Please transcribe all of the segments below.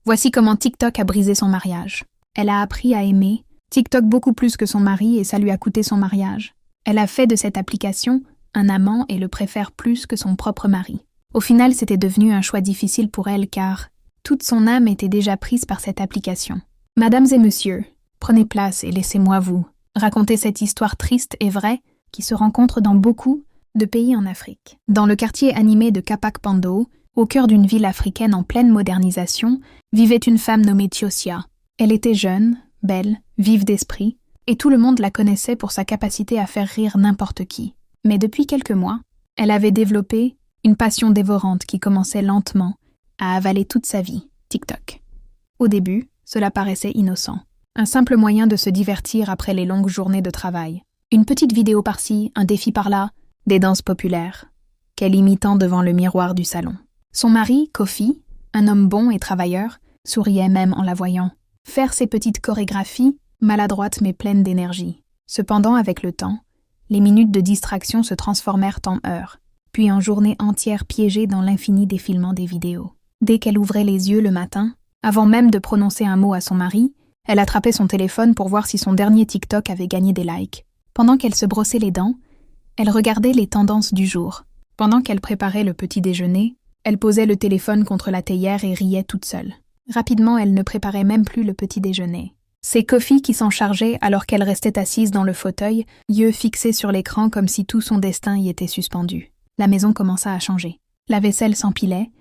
Voici comment TikTok a brisé son mariage. Elle a appris à aimer TikTok beaucoup plus que son mari et ça lui a coûté son mariage. Elle a fait de cette application un amant et le préfère plus que son propre mari. Au final, c'était devenu un choix difficile pour elle car toute son âme était déjà prise par cette application. Mesdames et messieurs, prenez place et laissez-moi vous raconter cette histoire triste et vraie qui se rencontre dans beaucoup de pays en Afrique. Dans le quartier animé de Kapak Pando, au cœur d'une ville africaine en pleine modernisation, vivait une femme nommée Tiosia. Elle était jeune, belle, vive d'esprit, et tout le monde la connaissait pour sa capacité à faire rire n'importe qui. Mais depuis quelques mois, elle avait développé une passion dévorante qui commençait lentement à avaler toute sa vie, TikTok. Au début, cela paraissait innocent. Un simple moyen de se divertir après les longues journées de travail. Une petite vidéo par-ci, un défi par-là, des danses populaires, qu'elle imitant devant le miroir du salon. Son mari, Kofi, un homme bon et travailleur, souriait même en la voyant. Faire ses petites chorégraphies, maladroites mais pleines d'énergie. Cependant, avec le temps, les minutes de distraction se transformèrent en heures, puis en journées entières piégées dans l'infini défilement des vidéos. Dès qu'elle ouvrait les yeux le matin, avant même de prononcer un mot à son mari, elle attrapait son téléphone pour voir si son dernier TikTok avait gagné des likes. Pendant qu'elle se brossait les dents, elle regardait les tendances du jour. Pendant qu'elle préparait le petit déjeuner, elle posait le téléphone contre la théière et riait toute seule. Rapidement, elle ne préparait même plus le petit déjeuner. C'est Kofi qui s'en chargeait alors qu'elle restait assise dans le fauteuil, yeux fixés sur l'écran comme si tout son destin y était suspendu. La maison commença à changer. La vaisselle s'empilait,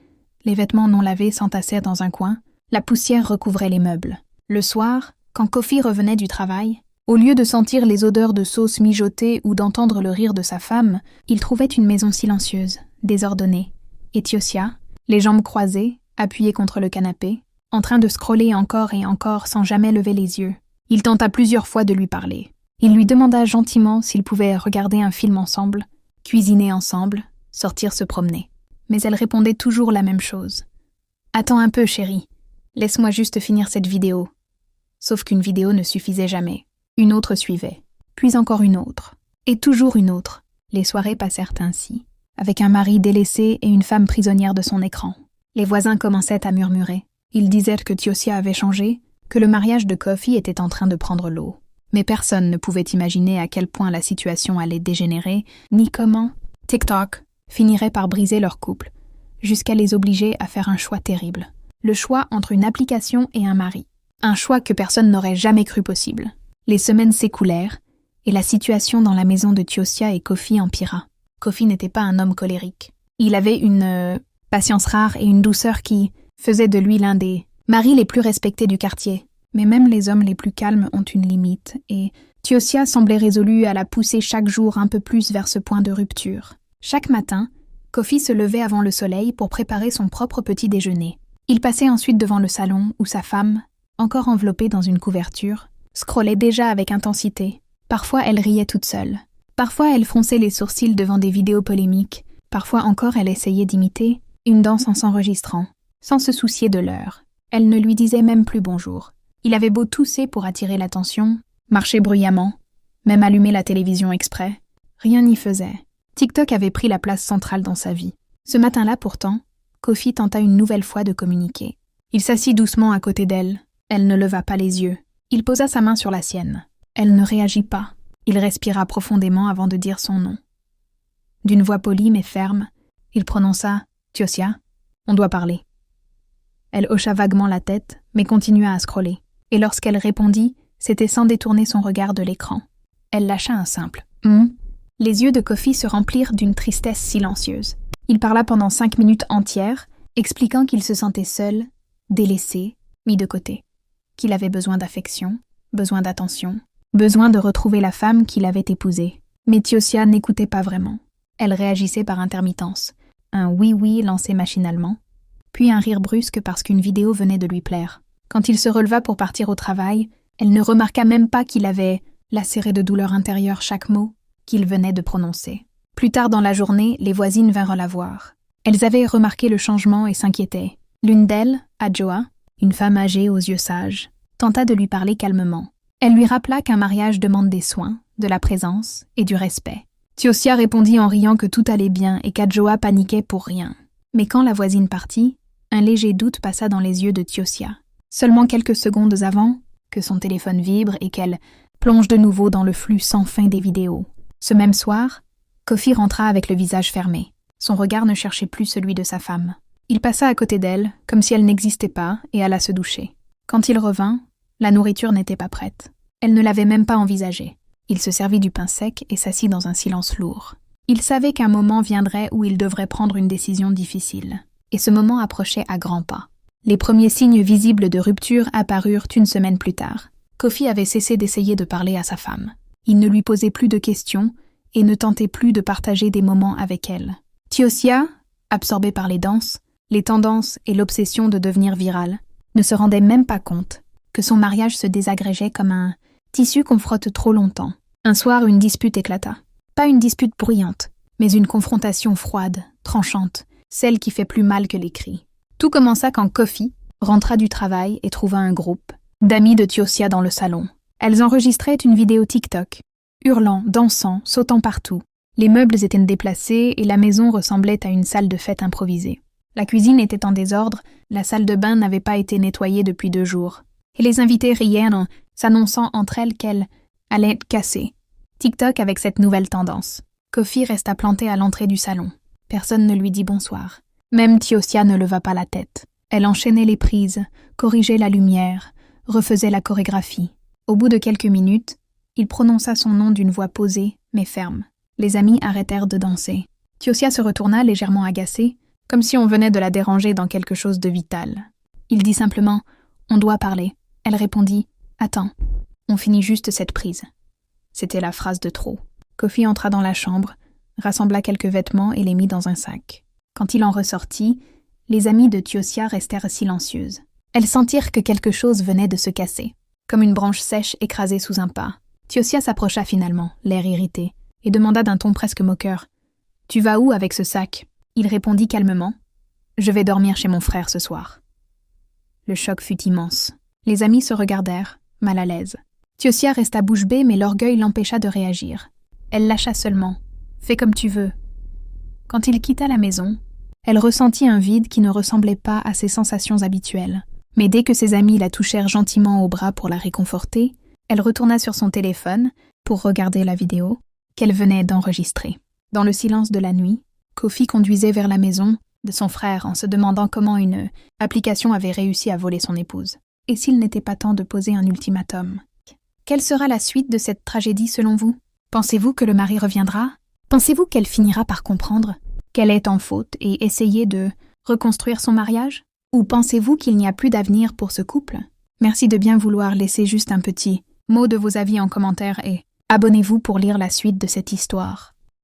les vêtements non lavés s'entassaient dans un coin, la poussière recouvrait les meubles. Le soir, quand Kofi revenait du travail, au lieu de sentir les odeurs de sauce mijotée ou d'entendre le rire de sa femme, il trouvait une maison silencieuse, désordonnée, et Tiosia, les jambes croisées, appuyée contre le canapé, en train de scroller encore et encore sans jamais lever les yeux. Il tenta plusieurs fois de lui parler. Il lui demanda gentiment s'ils pouvaient regarder un film ensemble, cuisiner ensemble, sortir se promener. Mais elle répondait toujours la même chose. « Attends un peu, chérie. Laisse-moi juste finir cette vidéo. » Sauf qu'une vidéo ne suffisait jamais. Une autre suivait, puis encore une autre, et toujours une autre. Les soirées passèrent ainsi, avec un mari délaissé et une femme prisonnière de son écran. Les voisins commençaient à murmurer. Ils disaient que Tiosia avait changé, que le mariage de Kofi était en train de prendre l'eau. Mais personne ne pouvait imaginer à quel point la situation allait dégénérer, ni comment TikTok finirait par briser leur couple, jusqu'à les obliger à faire un choix terrible. Le choix entre une application et un mari. Un choix que personne n'aurait jamais cru possible. Les semaines s'écoulèrent, et la situation dans la maison de Tiosia et Kofi empira. Kofi n'était pas un homme colérique. Il avait une patience rare et une douceur qui faisait de lui l'un des maris les plus respectés du quartier. Mais même les hommes les plus calmes ont une limite, et Tiosia semblait résolue à la pousser chaque jour un peu plus vers ce point de rupture. Chaque matin, Kofi se levait avant le soleil pour préparer son propre petit déjeuner. Il passait ensuite devant le salon où sa femme, encore enveloppée dans une couverture, scrollait déjà avec intensité. Parfois, elle riait toute seule. Parfois, elle fronçait les sourcils devant des vidéos polémiques. Parfois encore, elle essayait d'imiter une danse en s'enregistrant, sans se soucier de l'heure. Elle ne lui disait même plus bonjour. Il avait beau tousser pour attirer l'attention, marcher bruyamment, même allumer la télévision exprès. Rien n'y faisait. TikTok avait pris la place centrale dans sa vie. Ce matin-là, pourtant, Kofi tenta une nouvelle fois de communiquer. Il s'assit doucement à côté d'elle. Elle ne leva pas les yeux. Il posa sa main sur la sienne. Elle ne réagit pas. Il respira profondément avant de dire son nom. D'une voix polie mais ferme, il prononça « Tiosia, on doit parler ». Elle hocha vaguement la tête, mais continua à scroller. Et lorsqu'elle répondit, c'était sans détourner son regard de l'écran. Elle lâcha un simple « Les yeux de Kofi se remplirent d'une tristesse silencieuse. Il parla pendant 5 minutes entières, expliquant qu'il se sentait seul, délaissé, mis de côté. Qu'il avait besoin d'affection, besoin d'attention, besoin de retrouver la femme qu'il avait épousée. Mais Tiosia n'écoutait pas vraiment. Elle réagissait par intermittence. Un oui-oui lancé machinalement, puis un rire brusque parce qu'une vidéo venait de lui plaire. Quand il se releva pour partir au travail, elle ne remarqua même pas qu'il avait lacéré de douleur intérieure chaque mot qu'il venait de prononcer. Plus tard dans la journée, les voisines vinrent la voir. Elles avaient remarqué le changement et s'inquiétaient. L'une d'elles, Adjoa, une femme âgée aux yeux sages, tenta de lui parler calmement. Elle lui rappela qu'un mariage demande des soins, de la présence et du respect. Tiosia répondit en riant que tout allait bien et qu'Adjoa paniquait pour rien. Mais quand la voisine partit, Un léger doute passa dans les yeux de Tiosia. Seulement quelques secondes avant, que son téléphone vibre et qu'elle plonge de nouveau dans le flux sans fin des vidéos. Ce même soir, Kofi rentra avec le visage fermé. Son regard ne cherchait plus celui de sa femme. Il passa à côté d'elle, comme si elle n'existait pas, et alla se doucher. Quand il revint, la nourriture n'était pas prête. Elle ne l'avait même pas envisagée. Il se servit du pain sec et s'assit dans un silence lourd. Il savait qu'un moment viendrait où il devrait prendre une décision difficile. Et ce moment approchait à grands pas. Les premiers signes visibles de rupture apparurent une semaine plus tard. Kofi avait cessé d'essayer de parler à sa femme. Il ne lui posait plus de questions et ne tentait plus de partager des moments avec elle. Tiosia, absorbée par les danses, les tendances et l'obsession de devenir virale, ne se rendait même pas compte que son mariage se désagrégeait comme un tissu qu'on frotte trop longtemps. Un soir, une dispute éclata. Pas une dispute bruyante, mais une confrontation froide, tranchante, celle qui fait plus mal que les cris. Tout commença quand Kofi rentra du travail et trouva un groupe d'amis de Tiosia dans le salon. Elles enregistraient une vidéo TikTok, hurlant, dansant, sautant partout. Les meubles étaient déplacés et la maison ressemblait à une salle de fête improvisée. La cuisine était en désordre, la salle de bain n'avait pas été nettoyée depuis 2 jours. Et les invités riaient en s'annonçant entre elles qu'elle allait être cassée. TikTok avec cette nouvelle tendance. Kofi resta planté à l'entrée du salon. Personne ne lui dit bonsoir. Même Tiosia ne leva pas la tête. Elle enchaînait les prises, corrigeait la lumière, refaisait la chorégraphie. Au bout de quelques minutes, il prononça son nom d'une voix posée, mais ferme. Les amis arrêtèrent de danser. Tiosia se retourna légèrement agacée, comme si on venait de la déranger dans quelque chose de vital. Il dit simplement « On doit parler ». Elle répondit « Attends, on finit juste cette prise ». C'était la phrase de trop. Kofi entra dans la chambre, rassembla quelques vêtements et les mit dans un sac. Quand il en ressortit, les amies de Tiosia restèrent silencieuses. Elles sentirent que quelque chose venait de se casser, comme une branche sèche écrasée sous un pas. Tiosia s'approcha finalement, l'air irrité, et demanda d'un ton presque moqueur « Tu vas où avec ce sac ?» Il répondit calmement « Je vais dormir chez mon frère ce soir. » Le choc fut immense. Les amis se regardèrent, mal à l'aise. Tiosia resta bouche bée, mais l'orgueil l'empêcha de réagir. Elle lâcha seulement « Fais comme tu veux. » Quand il quitta la maison, elle ressentit un vide qui ne ressemblait pas à ses sensations habituelles. Mais dès que ses amis la touchèrent gentiment au bras pour la réconforter, elle retourna sur son téléphone pour regarder la vidéo qu'elle venait d'enregistrer. Dans le silence de la nuit, Kofi conduisait vers la maison de son frère en se demandant comment une application avait réussi à voler son épouse. Et s'il n'était pas temps de poser un ultimatum? Quelle sera la suite de cette tragédie selon vous? Pensez-vous que le mari reviendra? Pensez-vous qu'elle finira par comprendre qu'elle est en faute et essayer de reconstruire son mariage? Ou pensez-vous qu'il n'y a plus d'avenir pour ce couple? Merci de bien vouloir laisser juste un petit mot de vos avis en commentaire et abonnez-vous pour lire la suite de cette histoire.